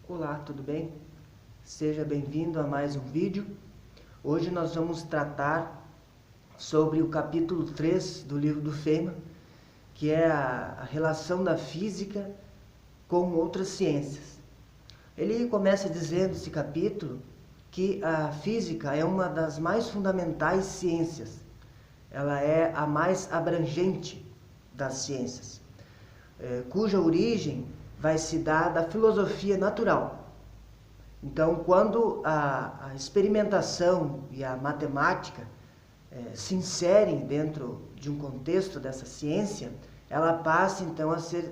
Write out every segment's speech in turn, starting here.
Olá, tudo bem? Seja bem-vindo a mais um vídeo. Hoje nós vamos tratar sobre o capítulo 3 do livro do Feynman, que é a relação da física com outras ciências. Ele começa dizendo nesse capítulo que a física é uma das mais fundamentais ciências. Ela é a mais abrangente das ciências, cuja origem vai se dar da filosofia natural. Então, quando a experimentação e a matemática se inserem dentro de um contexto dessa ciência, ela passa então a ser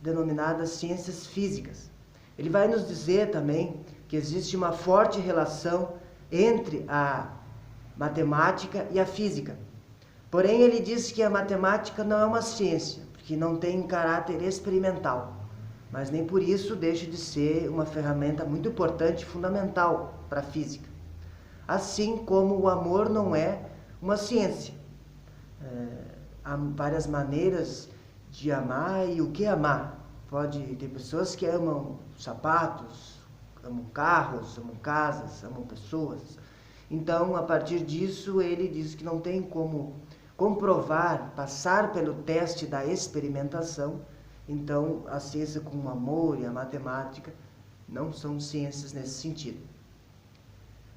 denominada ciências físicas. Ele vai nos dizer também que existe uma forte relação entre a matemática e a física. Porém, ele diz que a matemática não é uma ciência, porque não tem caráter experimental, mas nem por isso deixa de ser uma ferramenta muito importante e fundamental para a física. Assim como o amor não é uma ciência. Há várias maneiras de amar e o que amar. Pode ter pessoas que amam sapatos, amam carros, amam casas, amam pessoas. Então, a partir disso, ele diz que não tem como comprovar, passar pelo teste da experimentação. Então, a ciência com o amor e a matemática não são ciências nesse sentido.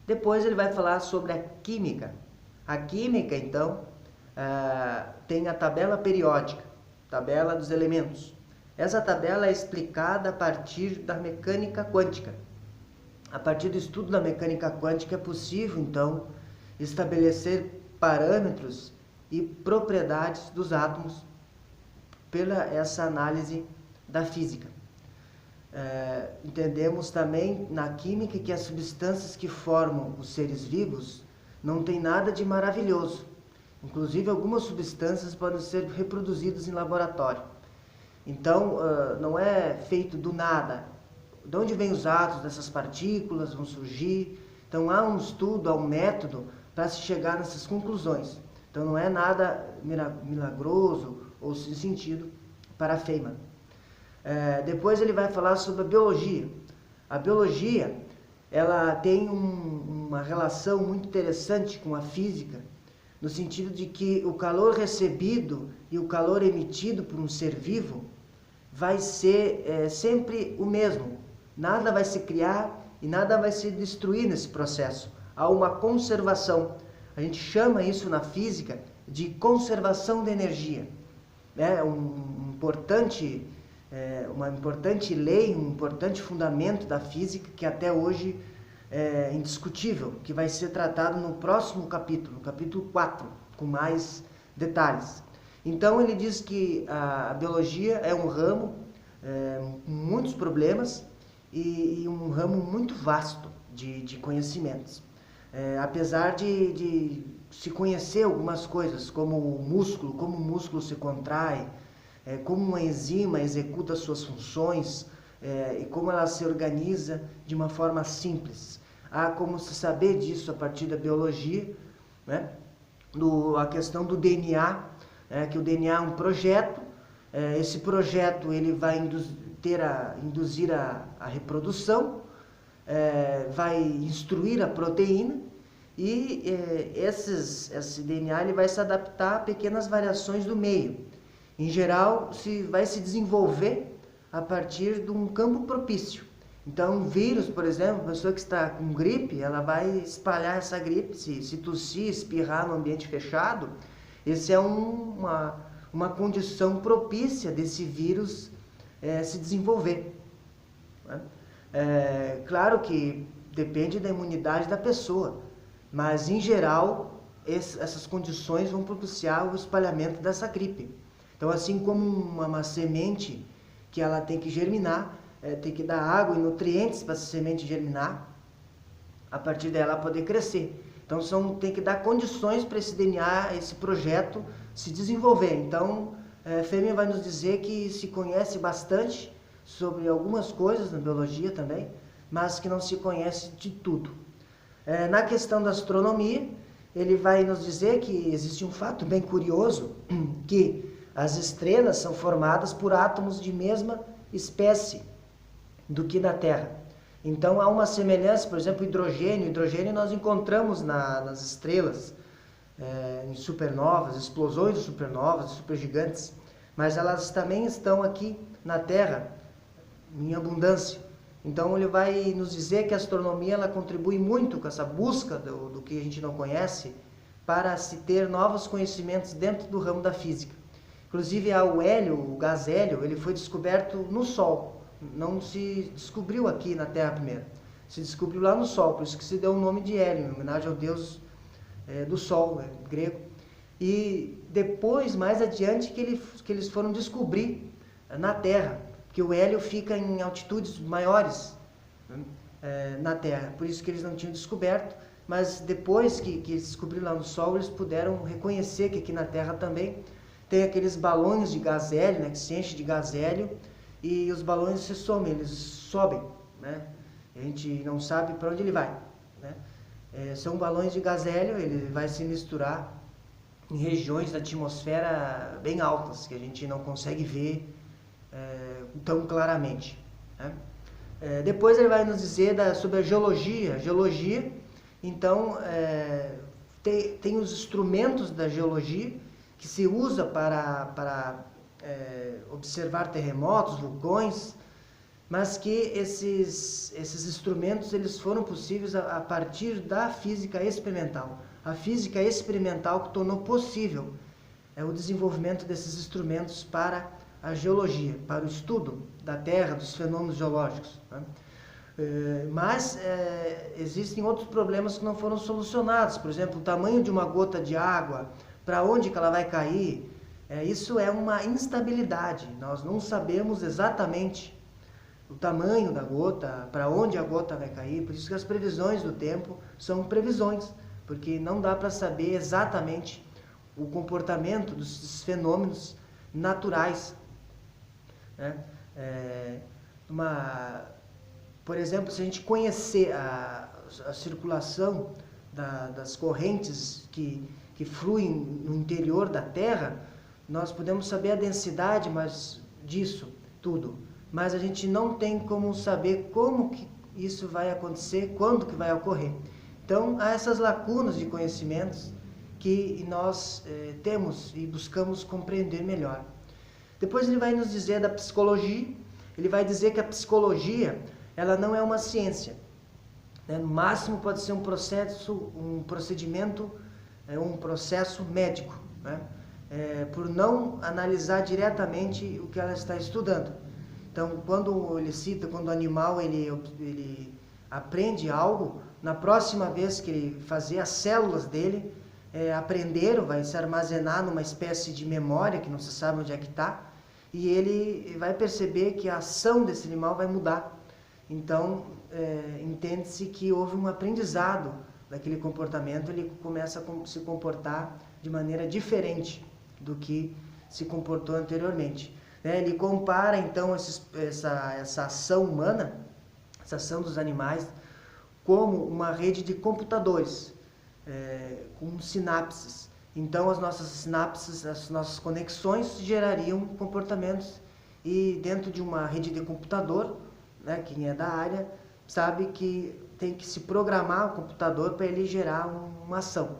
Depois ele vai falar sobre a química. A química, então, tem a tabela periódica, tabela dos elementos. Essa tabela é explicada a partir da mecânica quântica. A partir do estudo da mecânica quântica é possível, então, estabelecer parâmetros e propriedades dos átomos pela essa análise da física. Entendemos também na química que as substâncias que formam os seres vivos não tem nada de maravilhoso. Inclusive, algumas substâncias podem ser reproduzidas em laboratório. Então, não é feito do nada. De onde vêm os átomos dessas partículas, vão surgir. Então, há um estudo, há um método para se chegar nessas conclusões. Então, não é nada milagroso ou sem sentido para Feynman. Depois ele vai falar sobre a biologia. A biologia, ela tem uma relação muito interessante com a física, no sentido de que o calor recebido e o calor emitido por um ser vivo vai ser sempre o mesmo. Nada vai se criar e nada vai se destruir nesse processo. Há uma conservação. A gente chama isso na física de conservação de energia. Uma importante lei, um importante fundamento da física que até hoje é indiscutível, que vai ser tratado no próximo capítulo, no capítulo 4, com mais detalhes. Então ele diz que a biologia é um ramo com muitos problemas e um ramo muito vasto de conhecimentos. Apesar de se conhecer algumas coisas, como o músculo se contrai, como uma enzima executa suas funções e como ela se organiza de uma forma simples. Há como se saber disso a partir da biologia, a questão do DNA, que o DNA é um projeto, esse projeto ele vai induzir a reprodução, vai instruir a proteína e esse DNA ele vai se adaptar a pequenas variações do meio. Em geral, vai se desenvolver a partir de um campo propício. Então, um vírus, por exemplo, a pessoa que está com gripe, ela vai espalhar essa gripe, se tossir, espirrar no ambiente fechado, essa é uma condição propícia desse vírus se desenvolver. Claro que depende da imunidade da pessoa, mas, em geral, essas condições vão propiciar o espalhamento dessa gripe. Então, assim como uma semente que ela tem que germinar, tem que dar água e nutrientes para essa semente germinar, a partir dela poder crescer. Então, tem que dar condições para esse DNA, esse projeto se desenvolver. Então, Feynman vai nos dizer que se conhece bastante sobre algumas coisas na biologia também, mas que não se conhece de tudo. Na questão da astronomia, ele vai nos dizer que existe um fato bem curioso, que as estrelas são formadas por átomos de mesma espécie. do que da Terra. Então há uma semelhança, por exemplo, hidrogênio. Hidrogênio nós encontramos nas estrelas, em supernovas, explosões de supernovas, supergigantes, mas elas também estão aqui na Terra em abundância. Então ele vai nos dizer que a astronomia ela contribui muito com essa busca do que a gente não conhece para se ter novos conhecimentos dentro do ramo da física. Inclusive o hélio, o gás hélio, ele foi descoberto no Sol. Não se descobriu aqui na Terra primeiro. Se descobriu lá no Sol, por isso que se deu o nome de Hélio, em homenagem ao deus do Sol, grego. E depois, mais adiante, que eles foram descobrir na Terra, que o hélio fica em altitudes maiores na Terra. Por isso que eles não tinham descoberto, mas depois que eles descobriram lá no Sol, eles puderam reconhecer que aqui na Terra também tem aqueles balões de gás hélio, né, que se enche de gás hélio, e os balões se somem, eles sobem, né? A gente não sabe para onde ele vai, né? São balões de gás hélio, ele vai se misturar em regiões da atmosfera bem altas, que a gente não consegue ver tão claramente, né? Depois ele vai nos dizer sobre a geologia. Geologia, então, tem os instrumentos da geologia que se usa para observar terremotos, vulcões, mas que esses instrumentos eles foram possíveis a partir da física experimental. A física experimental que tornou possível o desenvolvimento desses instrumentos para a geologia, para o estudo da Terra, dos fenômenos geológicos, né? Mas existem outros problemas que não foram solucionados. Por exemplo, o tamanho de uma gota de água, para onde que ela vai cair, isso é uma instabilidade. Nós não sabemos exatamente o tamanho da gota, para onde a gota vai cair. Por isso que as previsões do tempo são previsões, porque não dá para saber exatamente o comportamento dos fenômenos naturais, né? Por exemplo, se a gente conhecer a circulação das correntes que fluem no interior da Terra, nós podemos saber a densidade disso tudo, mas a gente não tem como saber como que isso vai acontecer, quando que vai ocorrer. Então, há essas lacunas de conhecimentos que nós temos e buscamos compreender melhor. Depois ele vai nos dizer da psicologia. Ele vai dizer que a psicologia ela não é uma ciência, né? No máximo pode ser um procedimento, um processo médico, né? Por não analisar diretamente o que ela está estudando. Então, quando ele cita, quando o animal ele aprende algo, na próxima vez que ele fazer, as células dele aprenderam, vai se armazenar numa espécie de memória que não se sabe onde é que está, e ele vai perceber que a ação desse animal vai mudar. Então, entende-se que houve um aprendizado daquele comportamento, ele começa a se comportar de maneira diferente do que se comportou anteriormente. Ele compara, então, essa ação humana, essa ação dos animais, como uma rede de computadores, com sinapses. Então, as nossas sinapses, as nossas conexões gerariam comportamentos, e dentro de uma rede de computador, né, quem é da área sabe que tem que se programar o computador para ele gerar uma ação,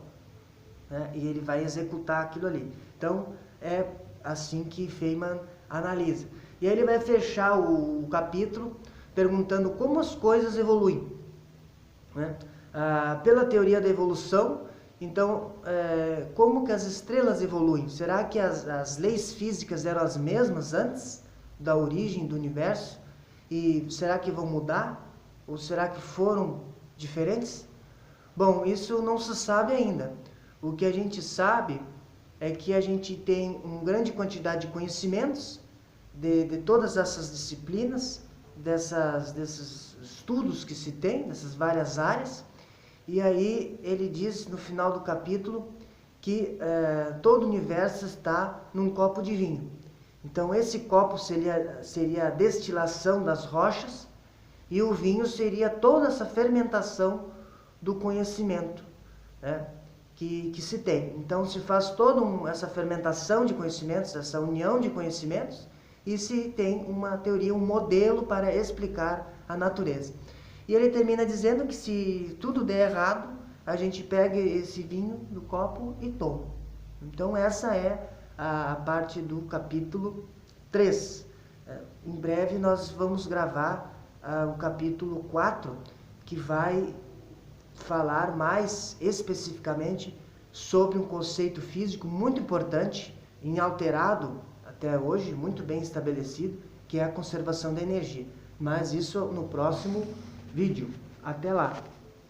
né, e ele vai executar aquilo ali. Então, é assim que Feynman analisa. E aí ele vai fechar o capítulo perguntando como as coisas evoluem, né? Pela teoria da evolução, então, como que as estrelas evoluem? Será que as leis físicas eram as mesmas antes da origem do universo? E será que vão mudar? Ou será que foram diferentes? Bom, isso não se sabe ainda. O que a gente sabe é que a gente tem uma grande quantidade de conhecimentos de todas essas disciplinas, desses estudos que se tem, dessas várias áreas. E aí ele diz no final do capítulo que todo o universo está num copo de vinho. Então esse copo seria a destilação das rochas, e o vinho seria toda essa fermentação do conhecimento, né, que se tem. Então se faz toda essa fermentação de conhecimentos, essa união de conhecimentos, e se tem uma teoria, um modelo para explicar a natureza. E ele termina dizendo que se tudo der errado, a gente pega esse vinho do copo e toma. Então essa é a parte do capítulo 3. Em breve nós vamos gravar o capítulo 4, que vai falar mais especificamente sobre um conceito físico muito importante, inalterado até hoje, muito bem estabelecido, que é a conservação da energia. Mas isso no próximo vídeo. Até lá!